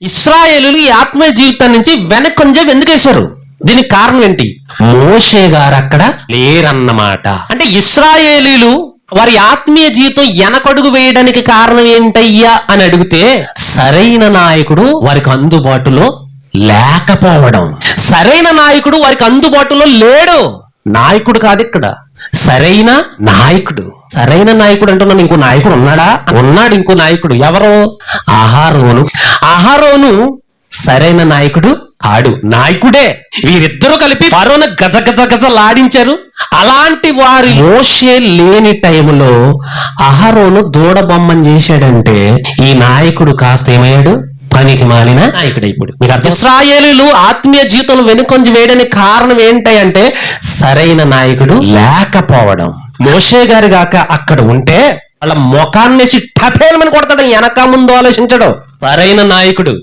ఇశ్రాయేలులు ఈ ఆత్మీయ జీవితం నుంచి వెనకొంజ ఎందుకేశారు? దీనికి కారణం ఏంటి? మోషే గారు అక్కడ లేరన్నమాట. అంటే ఇశ్రాయేలీలు వారి ఆత్మీయ జీవితం వెనకడుగు వేయడానికి కారణం ఏంటయ్యా అని అడిగితే, సరైన నాయకుడు వారికి అందుబాటులో లేకపోవడం. సరైన నాయకుడు వారికి అందుబాటులో లేడు. నాయకుడు కాదు ఇక్కడ, సరైన నాయకుడు. సరైన నాయకుడు అంటున్నాను, ఇంకో నాయకుడు ఉన్నాడా? ఉన్నాడు ఇంకో నాయకుడు. ఎవరు? అహరోను. అహరోను సరైన నాయకుడు కాడు, నాయకుడే. వీరిద్దరూ కలిపి ఫరోను గజ గజ గజ లాడించారు. అలాంటి వారి మోషే లేని టైంలో అహరోను దూడ బొమ్మని చేశాడంటే ఈ నాయకుడు కాస్త ఏమయ్యాడు? పనికి మాలిన నాయకుడు. ఇప్పుడు మీకు అర్థం. ఇశ్రాయేలీలు ఆత్మీయ జీవితంలో వెనుకొంజి వేయడానికి కారణం ఏంటంటే సరైన నాయకుడు లేకపోవడం. మోషే గారు గాక అక్కడ ఉంటే వాళ్ళ ముఖాన్నేసి టపేలమని కొడతాడు, వెనక ముందు ఆలోచించడం. సరైన నాయకుడు